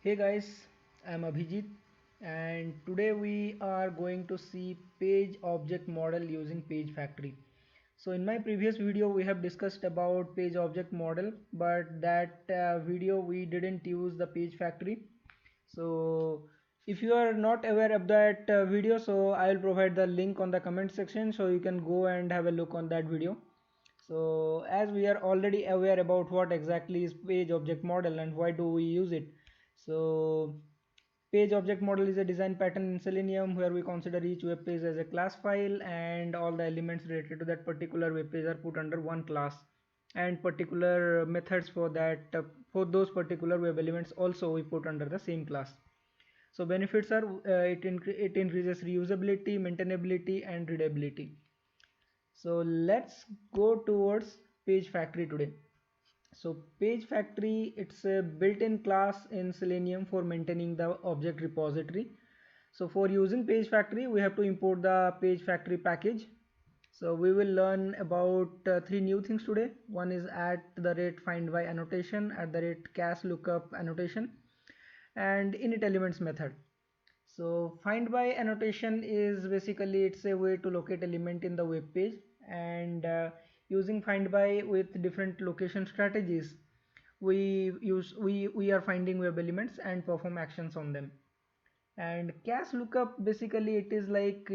Hey guys, I'm Abhijit and today we are going to see page object model using page factory. So in my previous video we have discussed about page object model, but that video we didn't use the page factory. So if you are not aware of that video, so I will provide the link on the comment section so you can go and have a look on that video. So as we are already aware about what exactly is page object model and why do we use it. So page object model is a design pattern in Selenium where we consider each web page as a class file and all the elements related to that particular web page are put under one class, and particular methods for that for those particular web elements also we put under the same class. So benefits are it increases reusability, maintainability and readability. So let's go towards page factory today. So page factory, it's a built-in class in Selenium for maintaining the object repository. So for using page factory we have to import the page factory package. So we will learn about three new things today. One is @find by annotation, @cast lookup annotation, and init elements method. So find by annotation is basically it's a way to locate element in the web page, and using find by with different location strategies we are finding web elements and perform actions on them. And cast lookup, basically it is like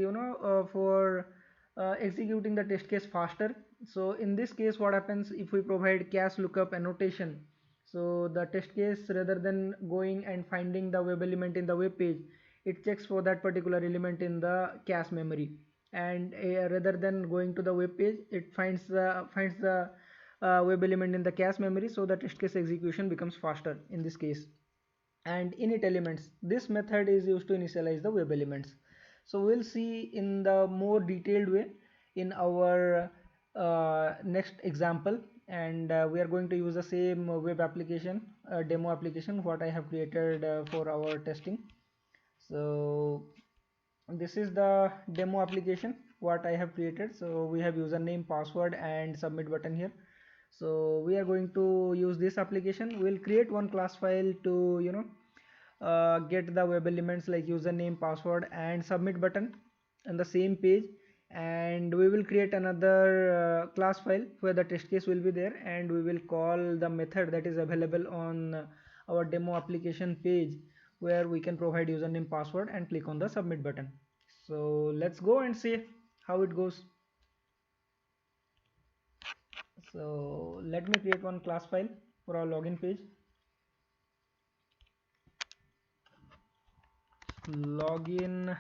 for executing the test case faster. So in this case what happens if we provide cast lookup annotation, so the test case, rather than going and finding the web element in the web page, it checks for that particular element in the cache memory, and rather than going to the web page it finds the web element in the cache memory, so the test case execution becomes faster in this case. And init elements, this method is used to initialize the web elements. So we'll see in the more detailed way in our next example, and we are going to use the same web application demo application what I have created for our testing. So this is the demo application what I have created. So we have username, password and submit button here. So we are going to use this application. We'll create one class file to get the web elements like username, password and submit button on the same page, and we will create another class file where the test case will be there, and we will call the method that is available on our demo application page where we can provide username, password and click on the submit button. So let's go and see how it goes. So let me create one class file for our login page. Login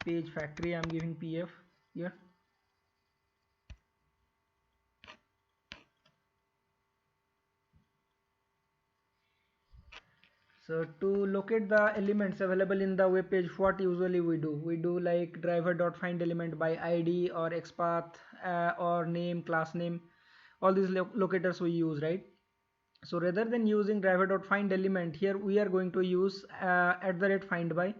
page factory, I'm giving pf here. So to locate the elements available in the web page, what usually we do like driver.find element by id or xpath or name, class name, all these locators we use, right? So rather than using driver.find element here, we are going to use @find by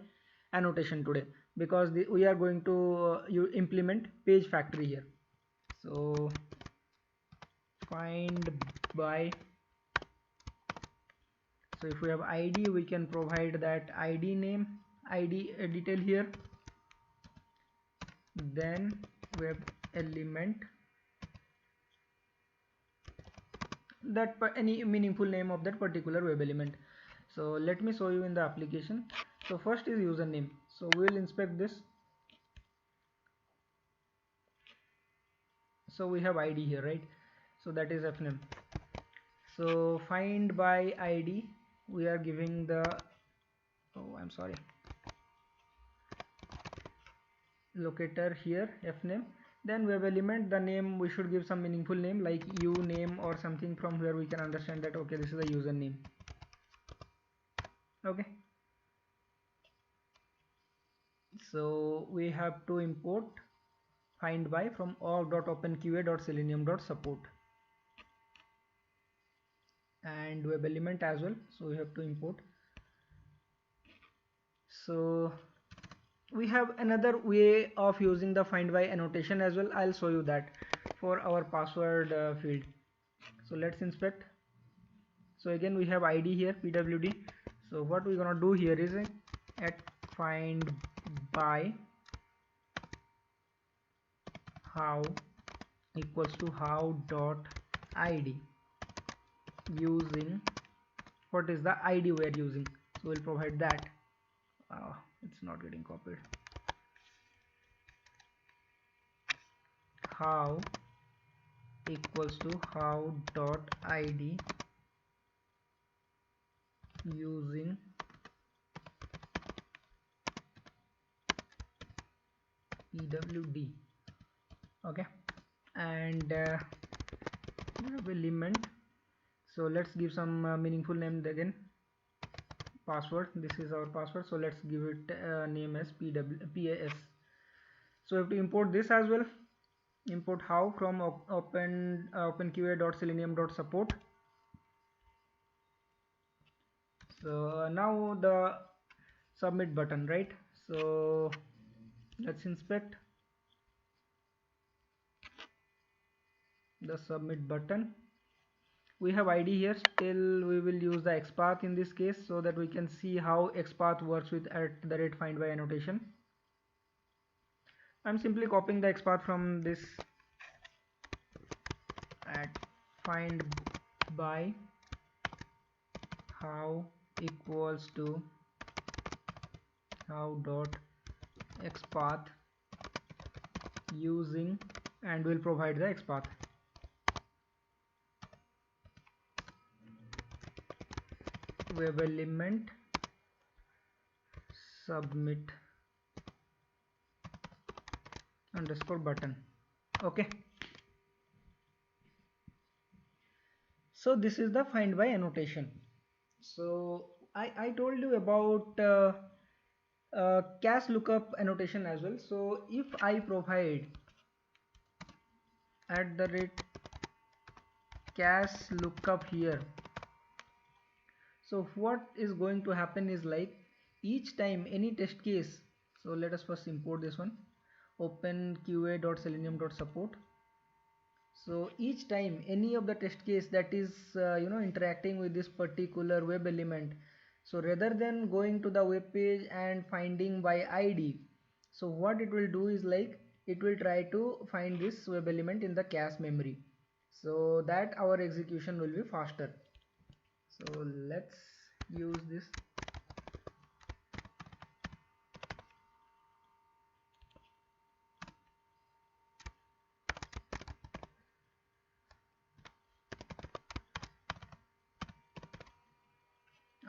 annotation today, because we are going to implement page factory here. So find by, so if we have id we can provide that id name, id detail here, then web element, that any meaningful name of that particular web element. So let me show you in the application. So first is username, so we will inspect this. So we have id here, right? So that is fname. So find by id, we are giving the, oh I'm sorry, locator here fname. Then web element, the name we should give some meaningful name like uname or something from where we can understand that okay this is a username. Okay, so we have to import find by from org.openqa.selenium.support and web element as well, so we have to import. So we have another way of using the find by annotation as well. I'll show you that for our password field. So let's inspect. So again we have id here, pwd. So what we're gonna do here is at find by how equals to how dot id, using what is the id we are using, so we'll provide that. It's not getting copied. How equals to how dot id using pwd. Okay, and element, so let's give some meaningful name again. Password, this is our password, so let's give it name as pas. So we have to import this as well. Import how from openqa.selenium.support. So now the submit button, right? So let's inspect the submit button. We have id here, still we will use the xpath in this case so that we can see how xpath works with @find by annotation. I'm simply copying the xpath from this at find by how equals to how dot xpath using, and we'll provide the xpath. Web element submit underscore button. Okay, so this is the find by annotation. So I told you about cache lookup annotation as well. So if I provide @cache lookup here, so what is going to happen is like each time any test case, so let us first import this one, openqa.selenium.support. so each time any of the test case that is interacting with this particular web element, so rather than going to the web page and finding by id, so what it will do is like it will try to find this web element in the cache memory, so that our execution will be faster. So let's use this.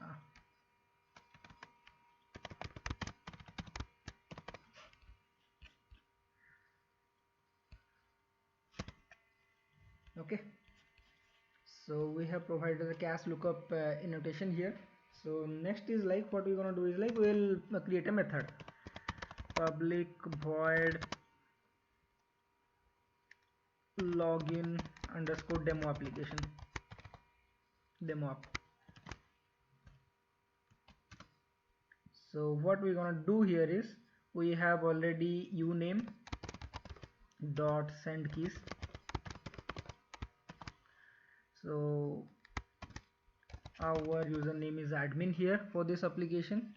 Ah, okay, so we have provided the cache lookup annotation here. So next is like what we're gonna do is like we'll create a method, public void login underscore demo application, demo app. So what we're gonna do here is we have already uname dot send keys. So our username is admin here for this application,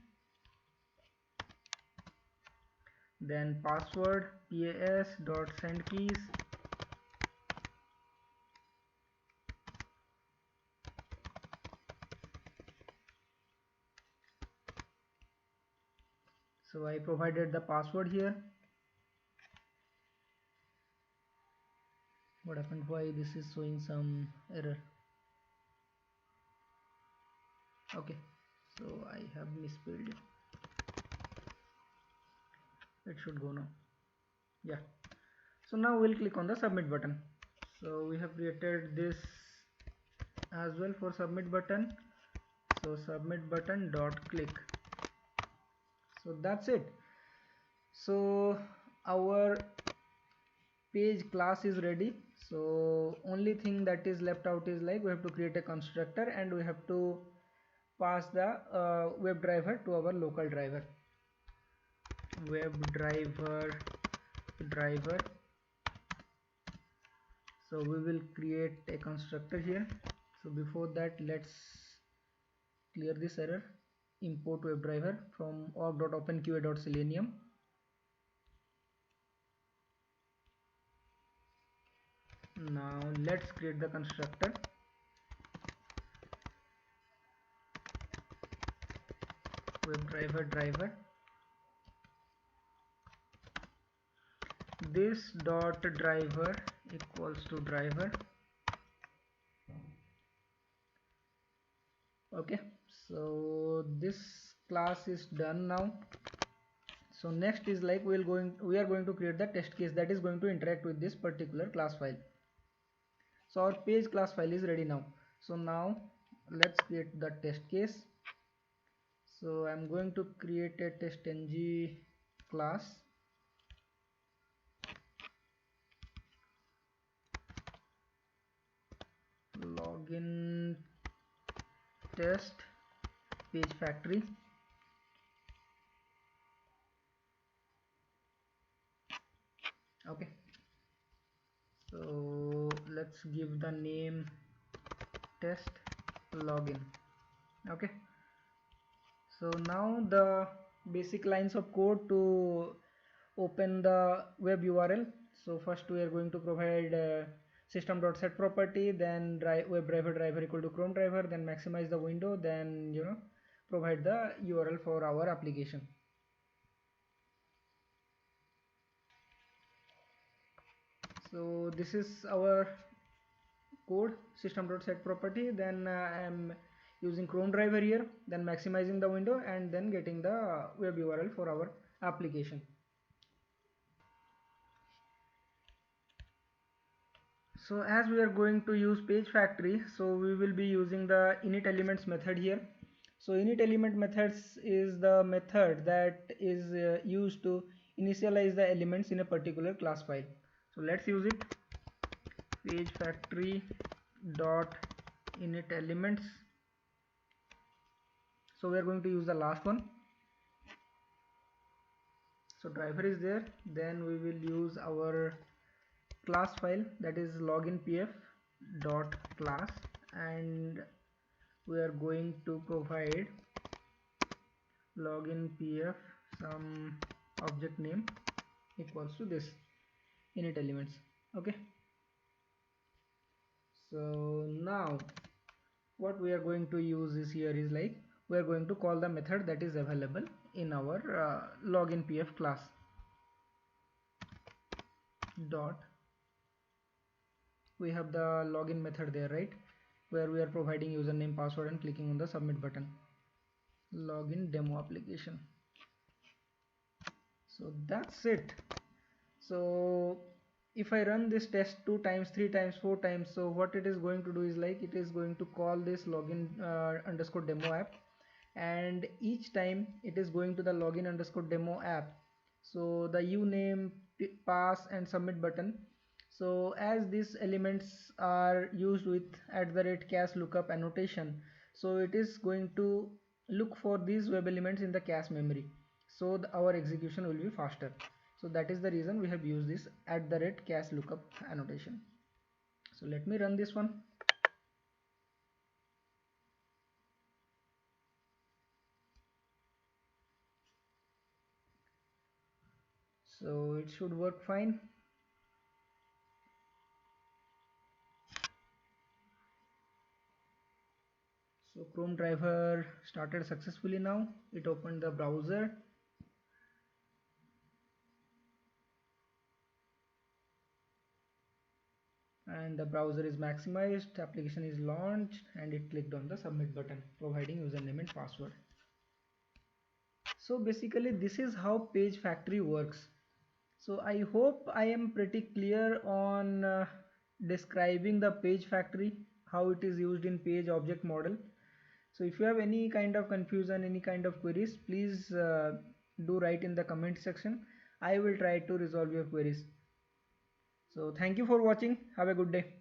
then password pas dot send keys, so I provided the password here. What happened, why this is showing some error? Okay, so I have misspelled it. It should go now. Yeah, so now we'll click on the submit button. So we have created this as well for submit button, so submit button dot click. So that's it. So our page class is ready. So only thing that is left out is like we have to create a constructor and we have to pass the web driver to our local driver, web driver. So we will create a constructor here. So before that let's clear this error. import WebDriver from org.openqa.selenium. Now let's create the constructor. WebDriver driver. This dot driver equals to driver. Okay, so this class is done now. So next is like we are going to create the test case that is going to interact with this particular class file. So our page class file is ready now. So now let's create the test case. So I'm going to create a testng class. Login test page factory. Okay, so let's give the name test login. Okay, so now the basic lines of code to open the web URL. So first we are going to provide system.set property, then WebDriver driver equal to Chrome driver, then maximize the window, then provide the URL for our application. So this is our code, system.set property, then I am using Chrome driver here, then maximizing the window, and then getting the web URL for our application. So as we are going to use page factory, so we will be using the init elements method here. So init element methods is the method that is used to initialize the elements in a particular class file. So let's use it. Page factory dot init elements. So we are going to use the last one. So driver is there, then we will use our class file, that is loginpf dot class, and we are going to provide loginpf some object name equals to this init elements. Okay, so now what we are going to use is here is like we are going to call the method that is available in our loginpf class dot, we have the login method there, right, where we are providing username, password, and clicking on the submit button. Login demo application. So that's it. So if I run this test 2 times, 3 times, 4 times, so what it is going to do is like it is going to call this login underscore demo app, and each time it is going to the login underscore demo app, so the uname, pass, and submit button. So as these elements are used with @cas lookup annotation, so it is going to look for these web elements in the cache memory, so our execution will be faster. So that is the reason we have used this @cas lookup annotation. So let me run this one. So it should work fine. So Chrome driver started successfully now. It opened the browser. And the browser is maximized, application is launched, and it clicked on the submit button, providing username and password. So basically this is how page factory works. So I hope I am pretty clear on describing the page factory, how it is used in page object model. So if you have any kind of confusion, any kind of queries, please do write in the comment section. I will try to resolve your queries. So thank you for watching. Have a good day.